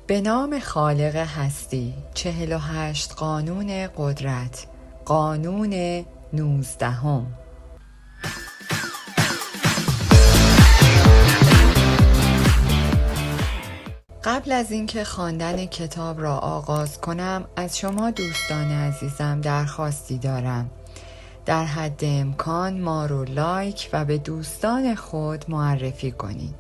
به نام خالق هستی 48 قانون قدرت. قانون 19. قبل از اینکه خواندن کتاب را آغاز کنم، از شما دوستان عزیزم درخواستی دارم. در حد امکان ما رو لایک و به دوستان خود معرفی کنید.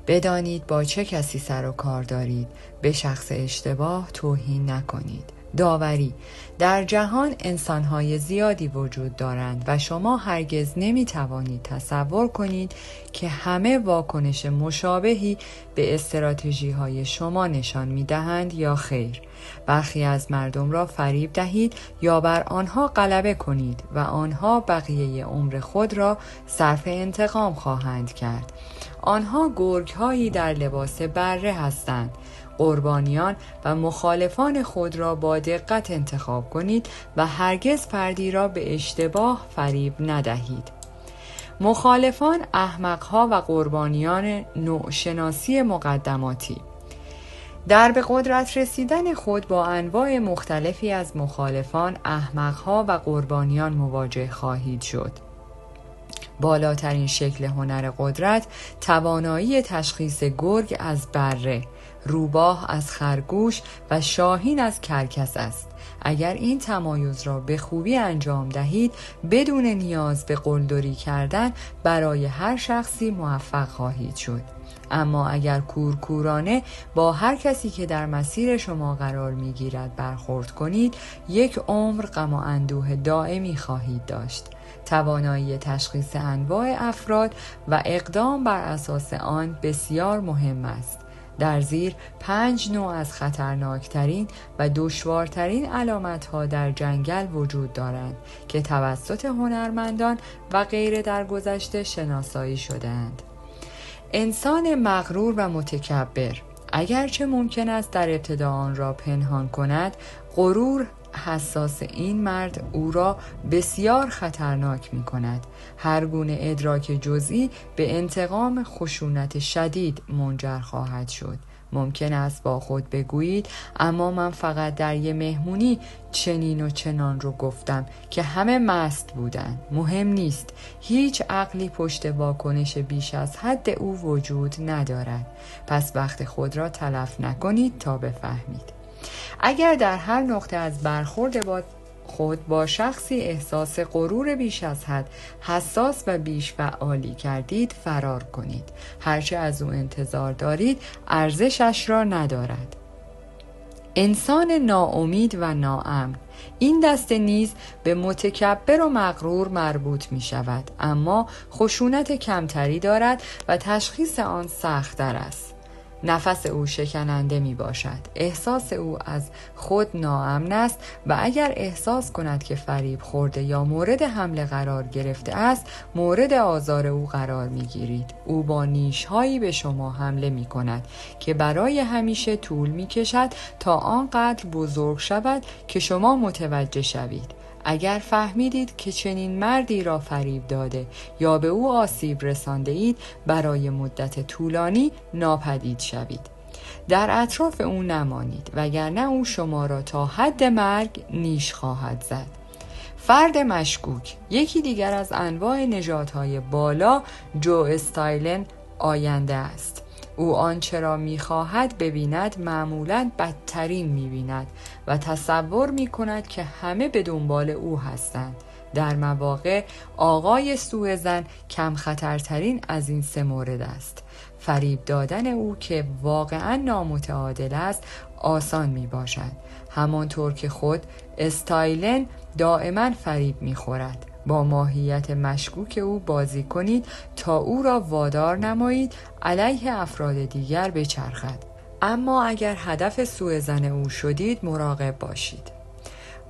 بدانید با چه کسی سر و کار دارید. به شخص اشتباه توهین نکنید. داوری: در جهان انسان‌های زیادی وجود دارند و شما هرگز نمی‌توانید تصور کنید که همه واکنش مشابهی به استراتژی‌های شما نشان می‌دهند یا خیر. برخی از مردم را فریب دهید یا بر آنها غلبه کنید و آنها بقیه عمر خود را صرف انتقام خواهند کرد. آنها گرگ‌هایی در لباس بره هستند. قربانیان و مخالفان خود را با دقت انتخاب کنید و هرگز فردی را به اشتباه فریب ندهید. مخالفان احمق‌ها و قربانیان نوع‌شناسی مقدماتی. در به قدرت رسیدن خود با انواع مختلفی از مخالفان، احمق‌ها و قربانیان مواجه خواهید شد. بالاترین شکل هنر قدرت توانایی تشخیص گرگ از بره، روباه از خرگوش و شاهین از کرکس است. اگر این تمایز را به خوبی انجام دهید، بدون نیاز به قلدری کردن برای هر شخصی موفق خواهید شد. اما اگر کورکورانه با هر کسی که در مسیر شما قرار می‌گیرد برخورد کنید، یک عمر غم و اندوه دائمی خواهید داشت. توانایی تشخیص انواع افراد و اقدام بر اساس آن بسیار مهم است. در زیر 5 نوع از خطرناکترین و دشوارترین علامت‌ها در جنگل وجود دارند که توسط هنرمندان و غیره در گذشته شناسایی شده‌اند. انسان مغرور و متکبر. اگرچه ممکن است در ابتدا آن را پنهان کند، غرور حساس این مرد او را بسیار خطرناک می کند. هر گونه ادراک جزئی به انتقام خشونت شدید منجر خواهد شد. ممکن است با خود بگویید اما من فقط در یه مهمونی چنین و چنان رو گفتم که همه مست بودن. مهم نیست. هیچ عقلی پشت واکنش بیش از حد او وجود ندارد. پس وقت خود را تلف نکنید تا بفهمید. اگر در هر نقطه از برخورد با خود با شخصی احساس غرور بیش از حد حساس و بیش فعالی کردید، فرار کنید. هرچه از او انتظار دارید ارزشش را ندارد. انسان ناامید و ناامن. این دسته نیز به متکبر و مغرور مربوط می شود، اما خشونت کمتری دارد و تشخیص آن سخت‌تر است. نفس او شکننده می باشد. احساس او از خود ناامن است و اگر احساس کند که فریب خورده یا مورد حمله قرار گرفته است، مورد آزار او قرار می گیرید. او با نیش‌هایی به شما حمله می کند که برای همیشه طول می کشد تا آنقدر بزرگ شود که شما متوجه شوید. اگر فهمیدید که چنین مردی را فریب داده یا به او آسیب رسانده اید، برای مدت طولانی ناپدید شوید. در اطراف او نمانید، وگرنه او شما را تا حد مرگ نیش خواهد زد. فرد مشکوک. یکی دیگر از انواع نژادهای بالا جو استایلن آینده است. او آنچه را می‌خواهد ببیند معمولاً بدترین می‌بیند و تصور می‌کند که همه به دنبال او هستند. در مواقع آقای سوءظن کم خطرترین از این 3 مورد است. فریب دادن او که واقعاً نامتعادل است آسان می‌باشد. همانطور که خود استایلن دائما فریب می‌خورد. با ماهیت مشکوک او بازی کنید تا او را وادار نمایید علیه افراد دیگر بچرخد. اما اگر هدف سوءظن او شدید، مراقب باشید.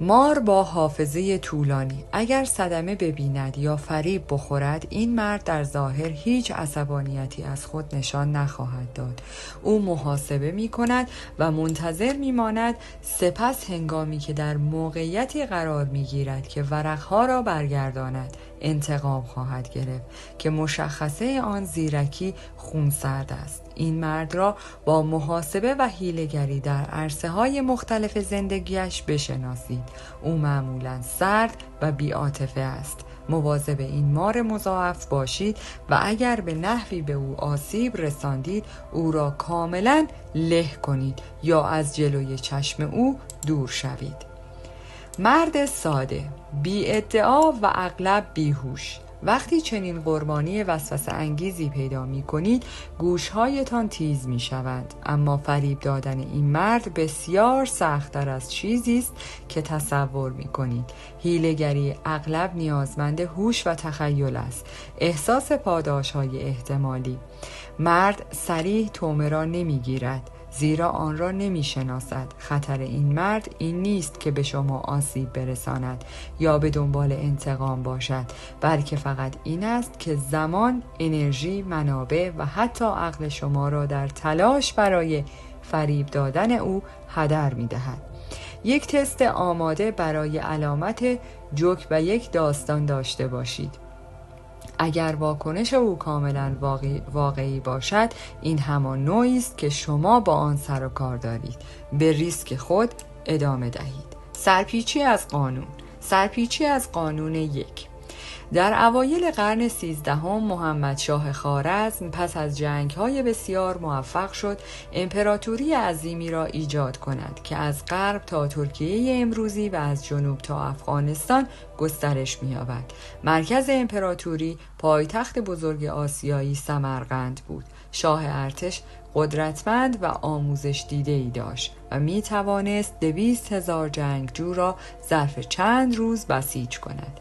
مار با حافظه طولانی. اگر صدمه ببیند یا فریب بخورد، این مرد در ظاهر هیچ عصبانیتی از خود نشان نخواهد داد. او محاسبه می کند و منتظر می ماند، سپس هنگامی که در موقعیتی قرار می گیرد که ورقها را برگرداند انتقام خواهد گرفت که مشخصه آن زیرکی خونسرد است. این مرد را با محاسبه و حیله‌گری در عرصه‌های مختلف زندگیش بشناسید. او معمولاً سرد و بی‌عاطفه است. مواظب این مار مضاعف باشید و اگر به نحوی به او آسیب رساندید او را کاملا له کنید یا از جلوی چشم او دور شوید. مرد ساده، بی ادعا و اغلب بیهوش. وقتی چنین قربانی وسوسه انگیزی پیدا می کنید گوشهایتان تیز می شوند، اما فریب دادن این مرد بسیار سخت‌تر از چیزی است که تصور می کنید. حیله‌گری اغلب نیازمند هوش و تخیل است، احساس پاداش‌های احتمالی. مرد صریح طعمه را نمی گیرد زیرا آن را نمی شناسد. خطر این مرد این نیست که به شما آسیب برساند یا به دنبال انتقام باشد، بلکه فقط این است که زمان، انرژی، منابع و حتی عقل شما را در تلاش برای فریب دادن او هدر می دهد. یک تست آماده برای علامت جوک و یک داستان داشته باشید. اگر واکنش او کاملا واقعی باشد این همان نوعی است که شما با آن سر و کار دارید. به ریسک خود ادامه دهید. سرپیچی از قانون 1. در اوایل قرن 13 محمد شاه خوارزم پس از جنگ‌های بسیار موفق شد امپراتوری عظیمی را ایجاد کند که از غرب تا ترکیه امروزی و از جنوب تا افغانستان گسترش می‌یابد. مرکز امپراتوری پایتخت بزرگ آسیایی سمرقند بود. شاه ارتش قدرتمند و آموزش دیده‌ای داشت و می توانست 200,000 جنگجو را ظرف چند روز بسیج کند.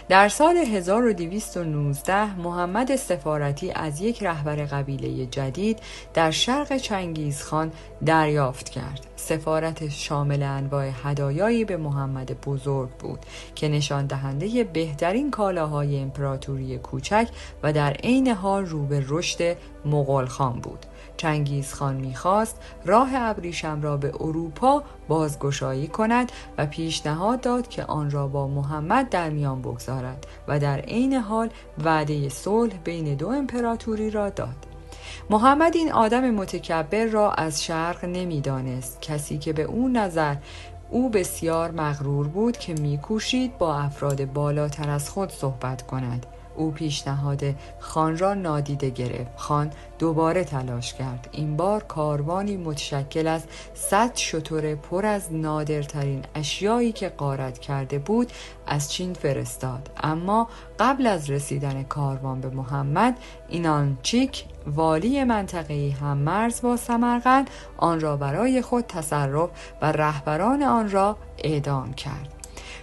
در سال 1219 محمد سفارتی از یک رهبر قبیله جدید در شرق چنگیزخان دریافت کرد. سفارت شامل انواع هدایایی به محمد بزرگ بود که نشان دهنده بهترین کالاهای امپراتوری کوچک و در عین حال رو به رشد مغول‌خان بود. چنگیزخان می‌خواست راه ابریشم را به اروپا بازگشایی کند و پیشنهاد داد که آن را با محمد در میان بگذارد و در عین حال وعده صلح بین دو امپراتوری را داد. محمد این آدم متکبر را از شرق نمی‌دانست، کسی که به او نظر او بسیار مغرور بود که می‌کوشید با افراد بالاتر از خود صحبت کند. او پیشنهاد خان را نادیده گرفت. خان دوباره تلاش کرد. این بار کاروانی متشکل از 100 شتر پر از نادرترین اشیایی که غارت کرده بود از چین فرستاد. اما قبل از رسیدن کاروان به محمد، اینانچیک والی منطقه‌ای هم‌مرز با سمرقند آن را برای خود تصرف و رهبران آن را اعدام کرد.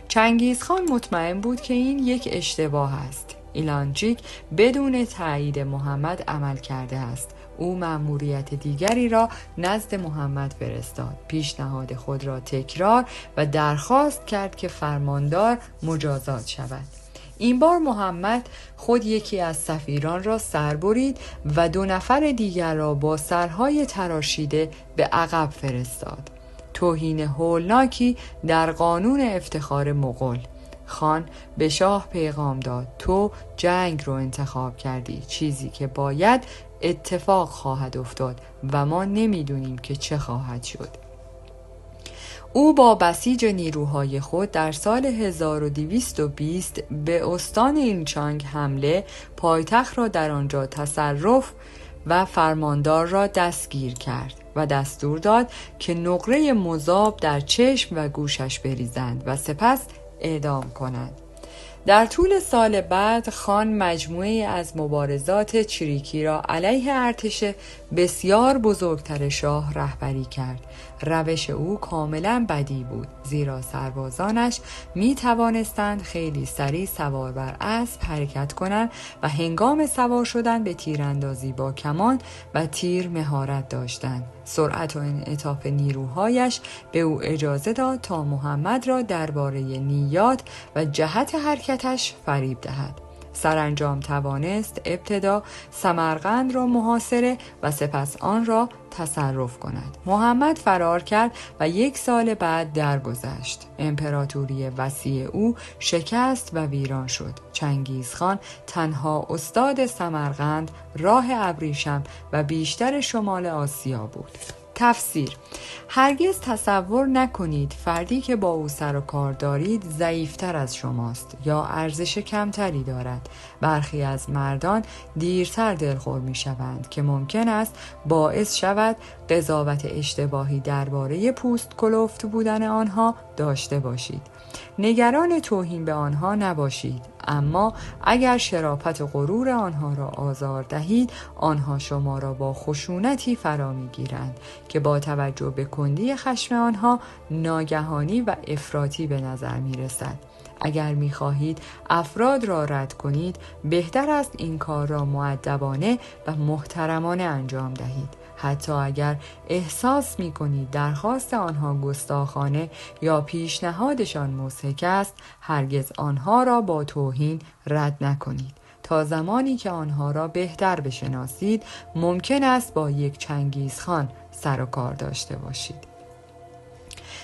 چنگیزخان مطمئن بود که این یک اشتباه است. ایلانچیک بدون تایید محمد عمل کرده است. او مأموریت دیگری را نزد محمد فرستاد. پیشنهاد خود را تکرار و درخواست کرد که فرماندار مجازات شود. این بار محمد خود یکی از سفیران را سر برید و 2 نفر دیگر را با سرهای تراشیده به عقب فرستاد. توهین هولناکی در قانون افتخار مغول. خان به شاه پیغام داد: تو جنگ رو انتخاب کردی، چیزی که باید اتفاق خواهد افتاد و ما نمیدونیم که چه خواهد شد. او با بسیج نیروهای خود در سال 1220 به استان اینچانگ حمله، پایتخت را در آنجا تصرف و فرماندار را دستگیر کرد و دستور داد که نقره مذاب در چشم و گوشش بریزند و سپس اعدام کنند. در طول سال بعد خان مجموعه از مبارزات چریکی را علیه ارتش بسیار بزرگتر شاه رهبری کرد. روش او کاملا بدی بود، زیرا سربازانش می توانستند خیلی سریع سوار بر اسب حرکت کنند و هنگام سوار شدن به تیراندازی با کمان و تیر مهارت داشتند. سرعت و انعطاف نیروهایش به او اجازه داد تا محمد را درباره نیات و جهت حرکتش فریب دهد. سرانجام توانست ابتدا سمرقند را محاصره و سپس آن را تصرف کند. محمد فرار کرد و 1 سال بعد درگذشت. امپراتوری وسیع او شکست و ویران شد. چنگیزخان تنها استاد سمرقند، راه ابریشم و بیشتر شمال آسیا بود. تفسیر: هرگز تصور نکنید فردی که با او سر و کار دارید ضعیفتر از شماست یا ارزش کمتری دارد. برخی از مردان دیرتر دلخور می شوند که ممکن است باعث شود قضاوت اشتباهی درباره پوست کلفت بودن آنها داشته باشید. نگران توهین به آنها نباشید، اما اگر شرافت و غرور آنها را آزار دهید، آنها شما را با خشونتی فرا می‌گیرند که با توجه به کندی خشم آنها ناگهانی و افراطی به نظر می‌رسد. اگر می‌خواهید افراد را رد کنید، بهتر است این کار را مؤدبانه و محترمانه انجام دهید. حتی اگر احساس می‌کنید درخواست آنها گستاخانه یا پیشنهادشان مضحک است، هرگز آنها را با توهین رد نکنید. تا زمانی که آنها را بهتر بشناسید، ممکن است با یک چنگیزخان سر و کار داشته باشید.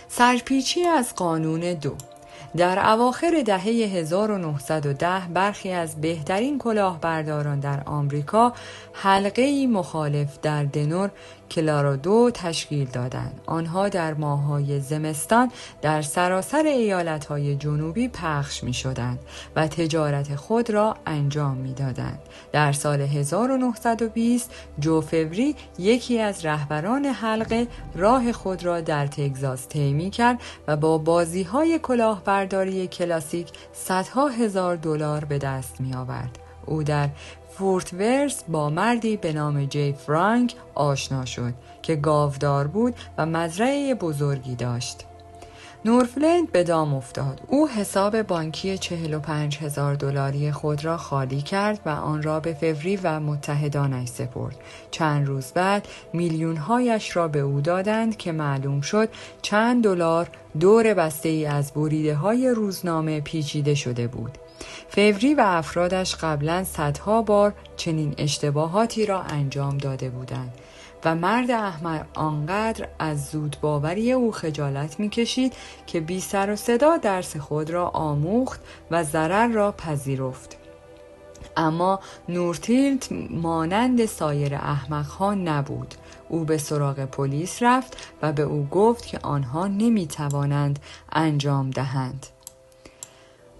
سرپیچی از قانون 2. در اواخر دهه 1910 برخی از بهترین کلاهبرداران در آمریکا حلقه‌ای مخالف در دنور، کلارادو تشکیل دادند. آنها در ماه‌های زمستان در سراسر ایالت‌های جنوبی پخش می‌شدند و تجارت خود را انجام می‌دادند. در سال 1920 جو فوری، یکی از رهبران حلقه، راه خود را در تگزاس طی کرد و با بازی‌های کلاهبرداری کلاسیک صدها هزار دلار به دست می‌آورد. او در فورت ورث با مردی به نام جی فرانک آشنا شد که گاودار بود و مزرعه بزرگی داشت. نورفلند به دام افتاد. او حساب بانکی 45,000 دلاری خود را خالی کرد و آن را به فوری و متحدانش سپرد. چند روز بعد میلیون‌هایش را به او دادند که معلوم شد چند دلار دور بسته‌ای از بریده‌های روزنامه پیچیده شده بود. فوری و افرادش قبلا صدها بار چنین اشتباهاتی را انجام داده بودند و مرد احمق آنقدر از زود باوری او خجالت می‌کشید که بی سر و صدا درس خود را آموخت و ضرر را پذیرفت. اما نورتیلت مانند سایر احمق‌ها نبود. او به سراغ پلیس رفت و به او گفت که آنها نمی‌توانند انجام دهند.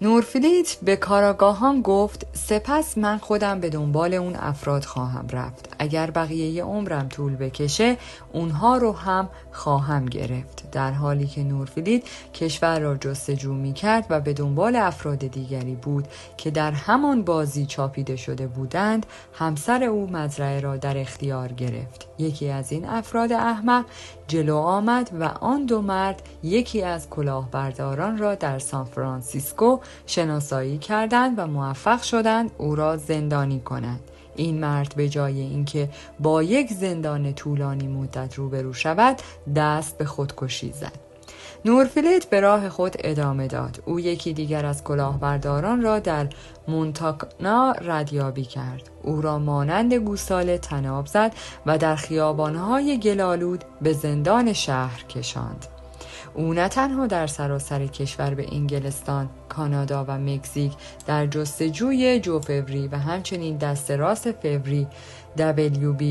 نورفلیت به کاراگاهان گفت: سپس من خودم به دنبال اون افراد خواهم رفت. اگر بقیه عمرم طول بکشه، اونها رو هم خواهم گرفت. در حالی که نورفلیت کشور را جستجو می‌کرد و به دنبال افراد دیگری بود که در همان بازی چاپیده شده بودند، همسر او مزرعه را در اختیار گرفت. یکی از این افراد احمق جلو آمد و آن دو مرد یکی از کلاهبرداران را در سان فرانسیسکو شناسایی کردند و موفق شدند او را زندانی کنند. این مرد به جای اینکه با یک زندان طولانی مدت روبرو شود، دست به خودکشی زد. نورفلیت به راه خود ادامه داد. او یکی دیگر از کلاهبرداران را در مونتانا ردیابی کرد. او را مانند گوساله طناب زد و در خیابان‌های گل‌آلود به زندان شهر کشاند. او نه تنها در سراسر کشور به انگلستان، کانادا و مکزیک در جستجوی جو فوری و همچنین دست راست فوری WB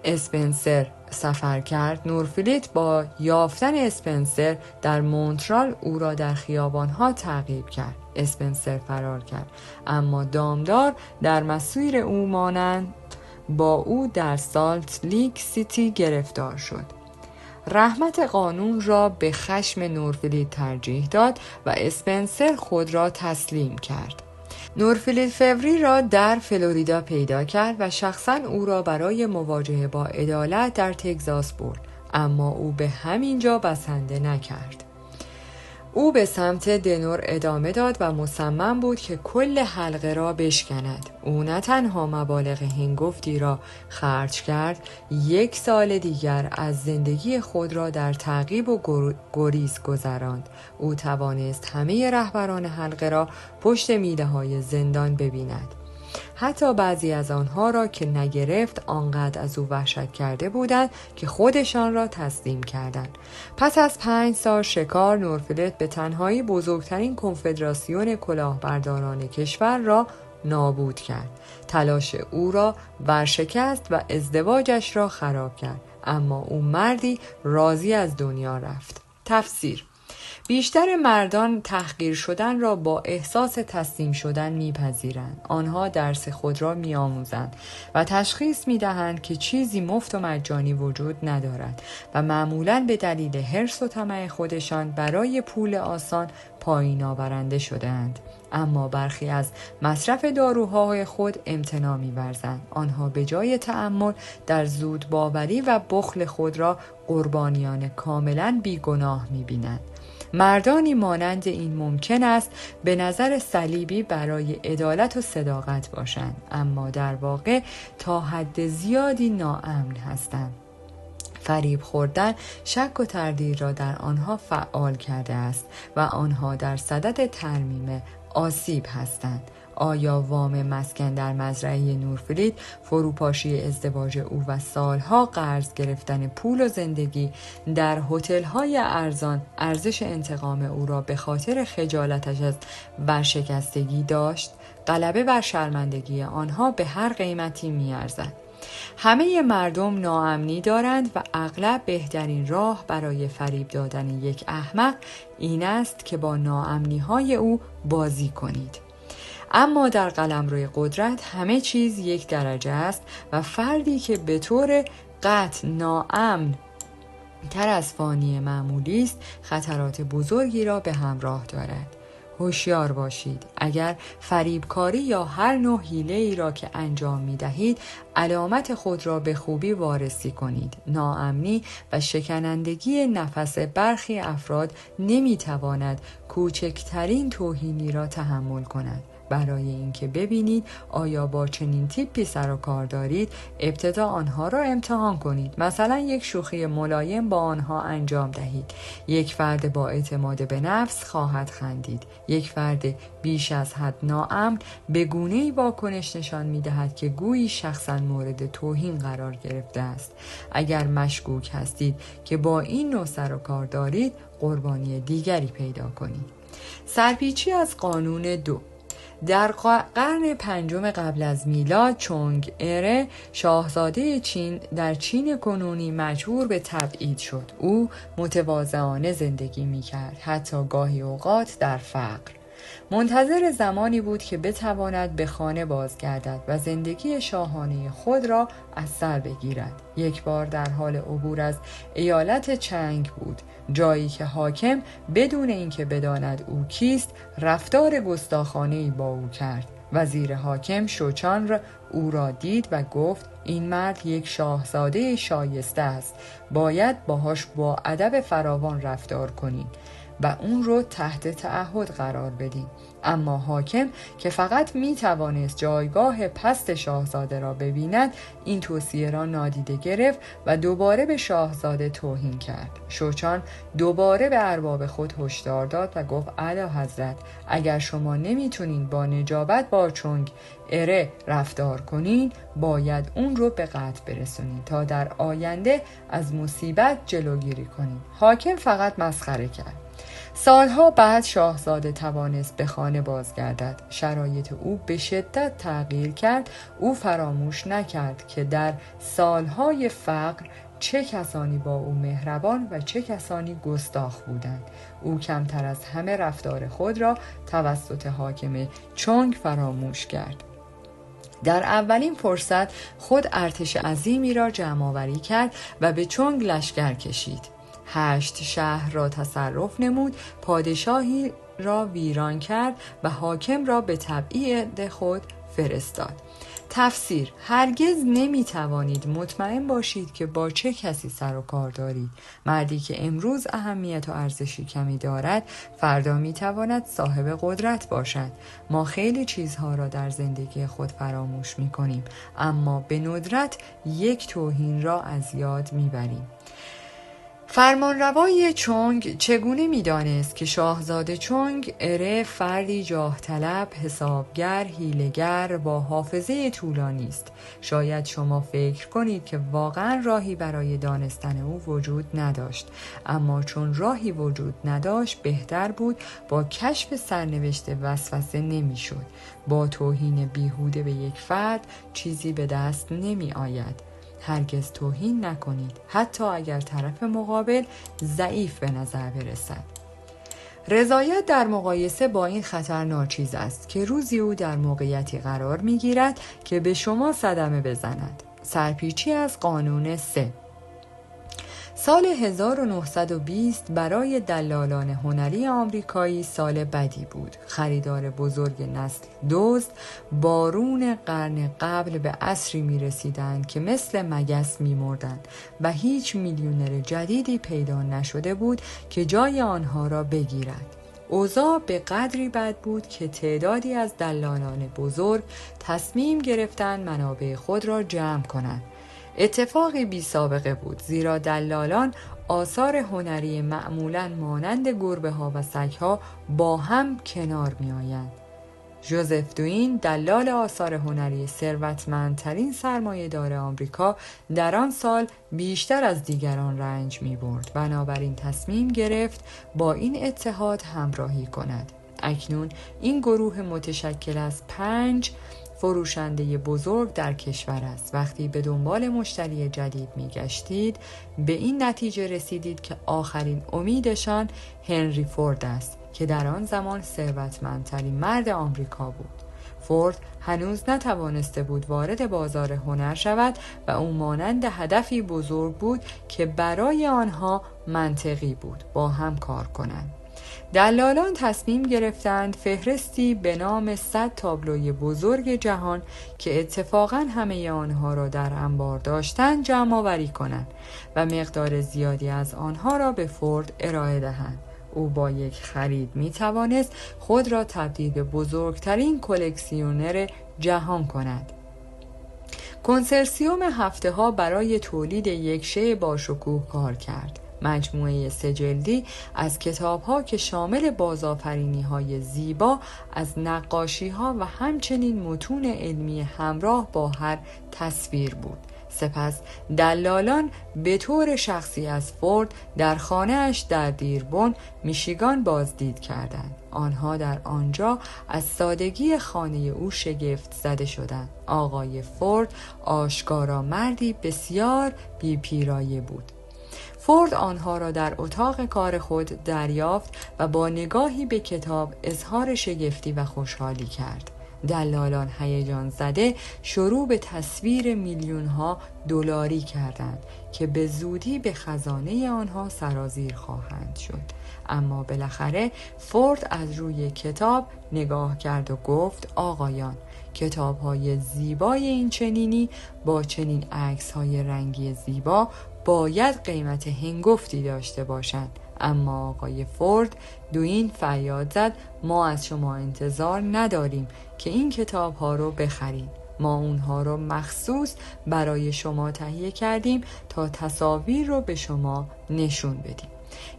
اسپنسر سفر کرد. نورفلیت با یافتن اسپنسر در مونترال او را در خیابان‌ها تعقیب کرد. اسپنسر فرار کرد، اما دامدار در مسیر او مانند با او در سالت لیک سیتی گرفتار شد. رحمت قانون را به خشم نورفلیت ترجیح داد و اسپنسر خود را تسلیم کرد. نورفلیت فوری را در فلوریدا پیدا کرد و شخصاً او را برای مواجهه با عدالت در تگزاس برد، اما او به همین جا بسنده نکرد. او به سمت دنور ادامه داد و مصمم بود که کل حلقه را بشکند. او نه تنها مبالغ هنگفتی را خرج کرد، 1 سال دیگر از زندگی خود را در تعقیب و گریز گذراند. او توانست همه رهبران حلقه را پشت میله‌های زندان ببیند. حتی بعضی از آنها را که نگرفت آنقدر از او وحشت کرده بودند که خودشان را تسلیم کردند. پس از 5 سال شکار، نورفلت به تنهایی بزرگترین کنفدراسیون کلاهبرداران کشور را نابود کرد. تلاش او را ورشکست و ازدواجش را خراب کرد، اما او مردی راضی از دنیا رفت. تفسیر: بیشتر مردان تحقیر شدن را با احساس تسلیم شدن میپذیرند. آنها درس خود را میآموزند و تشخیص میدهند که چیزی مفت و مجانی وجود ندارد و معمولاً به دلیل حرص و طمع خودشان برای پول آسان پایین آورنده شده‌اند. اما برخی از مصرف داروهای خود امتناع می‌ورزند. آنها به جای تأمل در زود باوری و بخل خود را قربانیان کاملاً بیگناه می‌بینند. مردانی مانند این ممکن است به نظر صلیبی برای عدالت و صداقت باشند، اما در واقع تا حد زیادی ناامن هستند. فریب خوردن شک و تردید را در آنها فعال کرده است و آنها در صدد ترمیم آسیب هستند. آیا وام مسکن در مزرعه نورفلید، فروپاشی ازدواج او و سالها قرض گرفتن پول و زندگی در هتل‌های ارزان ارزش انتقام او را به خاطر خجالتش از ورشکستگی داشت؟ غلبه بر شرمندگی آنها به هر قیمتی می‌ارزد. همه مردم ناامنی دارند و اغلب بهترین راه برای فریب دادن یک احمق این است که با ناامنی‌های او بازی کنید. اما در قلمروی قدرت همه چیز 1 درجه است و فردی که به طور قطع ناامن تر از فانی معمولی است خطرات بزرگی را به همراه دارد. هوشیار باشید. اگر فریبکاری یا هر نوع حیله‌ای را که انجام می‌دهید علامت خود را به خوبی وارسی کنید. ناامنی و شکنندگی نفس برخی افراد نمی‌تواند کوچکترین توهینی را تحمل کند. برای اینکه ببینید آیا با چنین تیپی سر و کار دارید، ابتدا آنها را امتحان کنید. مثلا یک شوخی ملایم با آنها انجام دهید. یک فرد با اعتماد به نفس خواهد خندید. یک فرد بیش از حد ناامن به گونه‌ای واکنش نشان می‌دهد که گویی شخصاً مورد توهین قرار گرفته است. اگر مشکوک هستید که با این نوع سر و کار دارید، قربانی دیگری پیدا کنید. سرپیچی از قانون 2. در قرن 5 قبل از میلاد چونگ اره شاهزاده چین در چین کنونی مجبور به تبعید شد. او متواضعانه زندگی می‌کرد، حتی گاهی اوقات در فقر. منتظر زمانی بود که بتواند به خانه بازگردد و زندگی شاهانه خود را از سر بگیرد. یک بار در حال عبور از ایالت چنگ بود، جایی که حاکم بدون اینکه بداند او کیست رفتار گستاخانه‌ای با او کرد. وزیر حاکم شوچان او را دید و گفت این مرد یک شاهزاده شایسته است، باید باهاش با ادب فراوان رفتار کنید و اون رو تحت تعهد قرار بدیم. اما حاکم که فقط می توانست جایگاه پست شاهزاده را ببیند این توصیه را نادیده گرفت و دوباره به شاهزاده توهین کرد. شوچان دوباره به ارباب خود هشدار داد و گفت اعلی حضرت، اگر شما نمیتونین با نجابت با چونگ اره رفتار کنین باید اون رو به قتل برسونین تا در آینده از مصیبت جلوگیری کنین. حاکم فقط مسخره کرد. سالها بعد شاهزاده توانست به خانه بازگردد. شرایط او به شدت تغییر کرد. او فراموش نکرد که در سالهای فقر چه کسانی با او مهربان و چه کسانی گستاخ بودند. او کمتر از همه رفتار خود را توسط حاکم چونگ فراموش کرد. در اولین فرصت خود ارتش عظیمی را جمع‌آوری کرد و به چونگ لشکر کشید. 8 شهر را تصرف نمود، پادشاهی را ویران کرد و حاکم را به تبعید خود فرستاد. تفسیر: هرگز نمیتوانید مطمئن باشید که با چه کسی سر و کار دارید. مردی که امروز اهمیت و ارزشی کمی دارد فردا میتواند صاحب قدرت باشد. ما خیلی چیزها را در زندگی خود فراموش میکنیم، اما به ندرت یک توهین را از یاد میبریم. فرمانروای چونگ چگونه می‌دانست که شاهزاده چونگ اره فردی جاه طلب، حسابگر، حیله‌گر با حافظه طولانی است؟ شاید شما فکر کنید که واقعا راهی برای دانستن او وجود نداشت، اما چون راهی وجود نداشت بهتر بود با کشف سرنوشت وسوسه نمی‌شد. با توهین بیهوده به یک فرد چیزی به دست نمی آید. هرگز توهین نکنید، حتی اگر طرف مقابل ضعیف به نظر برسد. رضایت در مقایسه با این خطر ناچیز است که روزی او در موقعیتی قرار می‌گیرد که به شما صدمه بزند. سرپیچی از قانون 3. سال 1920 برای دلالان هنری آمریکایی سال بدی بود. خریدار بزرگ نسل دزد بارون قرن قبل به عصری می رسیدند که مثل مگس می مردند و هیچ میلیونر جدیدی پیدا نشده بود که جای آنها را بگیرد. اوضاع به قدری بد بود که تعدادی از دلالان بزرگ تصمیم گرفتند منابع خود را جمع کنند. اتفاقی بی سابقه بود، زیرا دلالان آثار هنری معمولاً مانند گربه ها و سگ ها با هم کنار می آیند. ژوزف دوین، دلال آثار هنری ثروتمندترین سرمایه‌دار آمریکا، در آن سال بیشتر از دیگران رنج می برد. بنابراین تصمیم گرفت با این اتحاد همراهی کند. اکنون این گروه متشکل از 5 فروشنده بزرگ در کشور است. وقتی به دنبال مشتری جدید می گشتید به این نتیجه رسیدید که آخرین امیدشان هنری فورد است که در آن زمان ثروتمندترین مرد آمریکا بود. فورد هنوز نتوانسته بود وارد بازار هنر شود و او مانند هدفی بزرگ بود که برای آنها منطقی بود با هم کار کنند. دلالان تصمیم گرفتند فهرستی به نام 100 تابلوی بزرگ جهان که اتفاقاً همه آنها را در انبار داشتند جمع آوری کنند و مقدار زیادی از آنها را به فورد ارائه دهند. او با یک خرید می توانست خود را تبدیل به بزرگترین کلکسیونر جهان کند. کنسرسیوم هفته ها برای تولید یک شی با شکوه کار کرد. مجموعه 3 جلدی از کتاب‌ها که شامل بازآفرینی‌های زیبا از نقاشی‌ها و همچنین متون علمی همراه با هر تصویر بود. سپس دلالان به طور شخصی از فورد در خانه‌اش در دیربون، میشیگان بازدید کردند. آنها در آنجا از سادگی خانه او شگفت زده شدند. آقای فورد آشکارا مردی بسیار بی‌پیرایه بود. فورد آنها را در اتاق کار خود دریافت و با نگاهی به کتاب اظهار شگفتی و خوشحالی کرد. دلالان هیجان زده شروع به تصویر میلیون‌ها دلاری کردند که به زودی به خزانه آنها سرازیر خواهند شد. اما بالاخره فورد از روی کتاب نگاه کرد و گفت: آقایان، کتاب‌های زیبای این چنینی با چنین عکس‌های رنگی زیبا باید قیمت هنگفتی داشته باشند. اما آقای فورد دوین فریاد زد: ما از شما انتظار نداریم که این کتاب ها رو بخرید. ما اونها رو مخصوص برای شما تهیه کردیم تا تصاویر رو به شما نشون بدیم.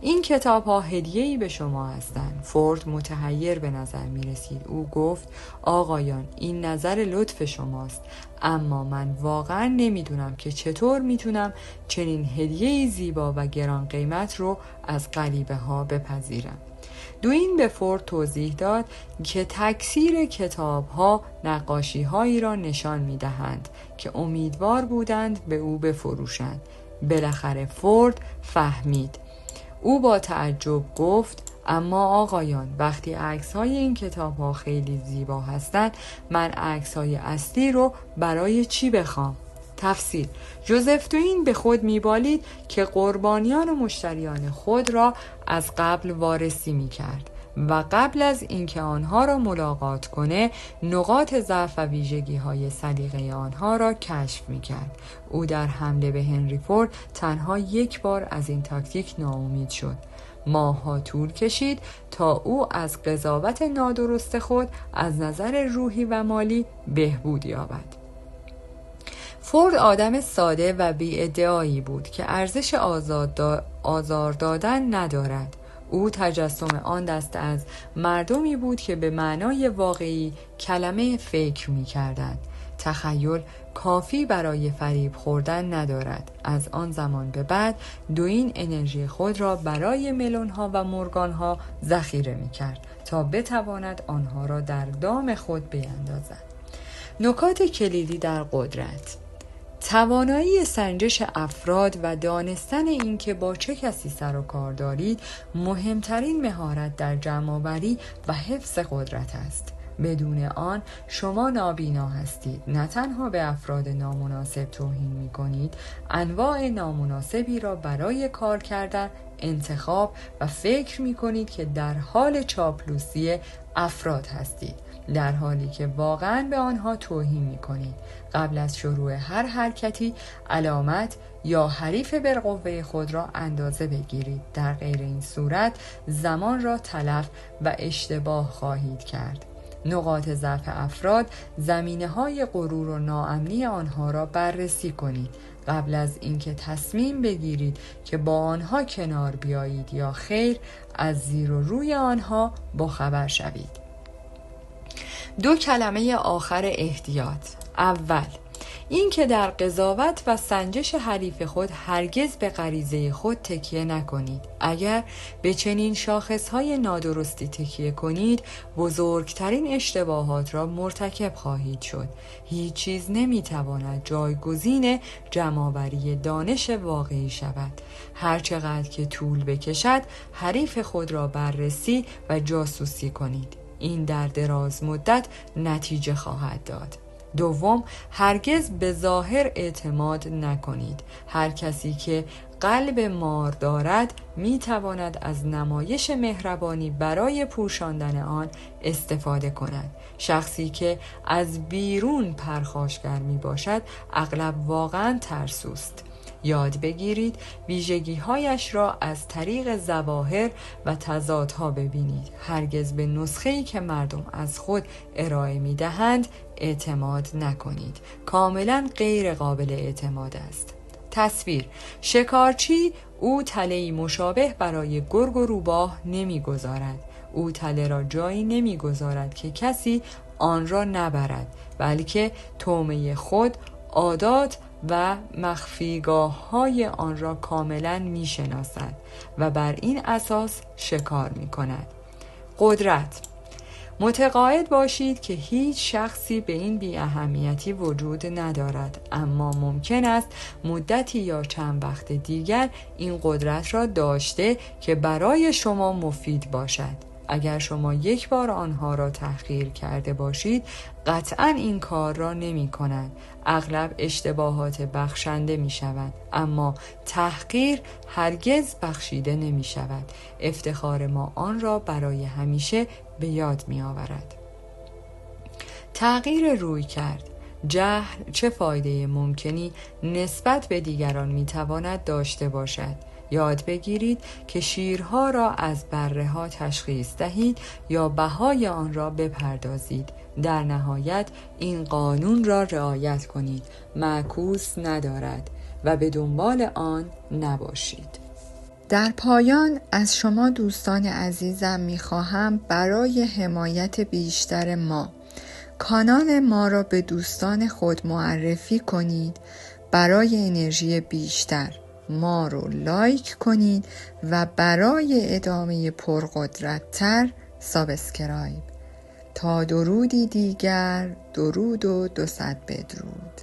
این کتاب ها هدیه‌ای به شما هستند. فورد متحیر به نظر می رسید. او گفت: آقایان، این نظر لطف شماست، اما من واقعا نمیدونم که چطور میتونم چنین هدیه‌ای زیبا و گران قیمت رو از غریبه ها بپذیرم. دوین به فورد توضیح داد که تکثیر کتاب ها نقاشی هایی را نشان می دهند که امیدوار بودند به او بفروشند. بالاخره فورد فهمید. او با تعجب گفت: اما آقایان، وقتی عکس‌های این کتاب‌ها خیلی زیبا هستند، من عکس‌های اصلی رو برای چی بخوام؟ تفسیر: ژوزف دوین به خود می‌بالید که قربانیان و مشتریان خود را از قبل وارسی می‌کرد و قبل از اینکه آنها را ملاقات کنه نقاط ضعف و ویژگی‌های سلیقه آنها را کشف می‌کرد. او در حمله به هنری فورد تنها یک بار از این تاکتیک ناامید شد. ماه‌ها طول کشید تا او از قضاوت نادرست خود از نظر روحی و مالی بهبود یابد. فورد آدم ساده و بی‌ادعایی بود که ارزش آزار دادن ندارد. او تجسم آن دسته از مردمی بود که به معنای واقعی کلمه فکر می‌کردند. تخیل کافی برای فریب خوردن ندارد. از آن زمان به بعد دوین انرژی خود را برای ملون‌ها و مورگان‌ها ذخیره می‌کرد تا بتواند آنها را در دام خود بیندازد. نکات کلیدی در قدرت: توانایی سنجش افراد و دانستن اینکه با چه کسی سر و کار دارید مهمترین مهارت در جمع‌آوری و حفظ قدرت است. بدون آن شما نابینا هستید. نه تنها به افراد نامناسب توهین می کنید، انواع نامناسبی را برای کار کردن انتخاب و فکر می کنید که در حال چاپلوسی افراد هستید، در حالی که واقعاً به آنها توهین می کنید. قبل از شروع هر حرکتی علامت یا حریف بالقوه خود را اندازه بگیرید. در غیر این صورت زمان را تلف و اشتباه خواهید کرد. نقاط ضعف افراد، زمینه‌های غرور و ناامنی آنها را بررسی کنید قبل از اینکه تصمیم بگیرید که با آنها کنار بیایید یا خیر. از زیر و روی آنها باخبر شوید. 2 کلمه آخر احتیاط. اول، این که در قضاوت و سنجش حریف خود هرگز به غریزه خود تکیه نکنید. اگر به چنین شاخصهای نادرستی تکیه کنید، بزرگترین اشتباهات را مرتکب خواهید شد. هیچ چیز نمیتواند جایگزین جمع‌آوری دانش واقعی شود. هرچقدر که طول بکشد، حریف خود را بررسی و جاسوسی کنید. این در دراز مدت نتیجه خواهد داد. دوم، هرگز به ظاهر اعتماد نکنید. هر کسی که قلب مار دارد می تواند از نمایش مهربانی برای پوشاندن آن استفاده کند. شخصی که از بیرون پرخاشگر می باشد اغلب واقعا ترسوست. یاد بگیرید ویژگی‌هایش را از طریق ظواهر و تضادها ببینید. هرگز به نسخه‌ای که مردم از خود ارائه می‌دهند اعتماد نکنید. کاملاً غیر قابل اعتماد است. تصویر: شکارچی او تله‌ای مشابه برای گرگ و روباه نمی‌گذارد. او تله را جایی نمی‌گذارد که کسی آن را نبرد، بلکه طعمه خود، عادات و مخفیگاه‌های آن را کاملاً می‌شناسد و بر این اساس شکار می‌کند. قدرت: متقاعد باشید که هیچ شخصی به این بی‌اهمیتی وجود ندارد، اما ممکن است مدتی یا چند وقت دیگر این قدرت را داشته که برای شما مفید باشد. اگر شما یک بار آنها را تحقیر کرده باشید، قطعاً این کار را نمی کنند. اغلب اشتباهات بخشنده می شوند، اما تحقیر هرگز بخشیده نمی شود. افتخار ما آن را برای همیشه به یاد می آورد. تغییر روی کرد: جهل چه فایده ممکنی نسبت به دیگران می تواند داشته باشد؟ یاد بگیرید که شیرها را از بره ها تشخیص دهید یا بهای آن را بپردازید. در نهایت این قانون را رعایت کنید: معکوس ندارد و به دنبال آن نباشید. در پایان از شما دوستان عزیزم می‌خواهم برای حمایت بیشتر ما کانال ما را به دوستان خود معرفی کنید. برای انرژی بیشتر ما رو لایک کنید و برای ادامه پرقدرت‌تر سابسکرایب. تا درودی دیگر، درود و 200 بدرود.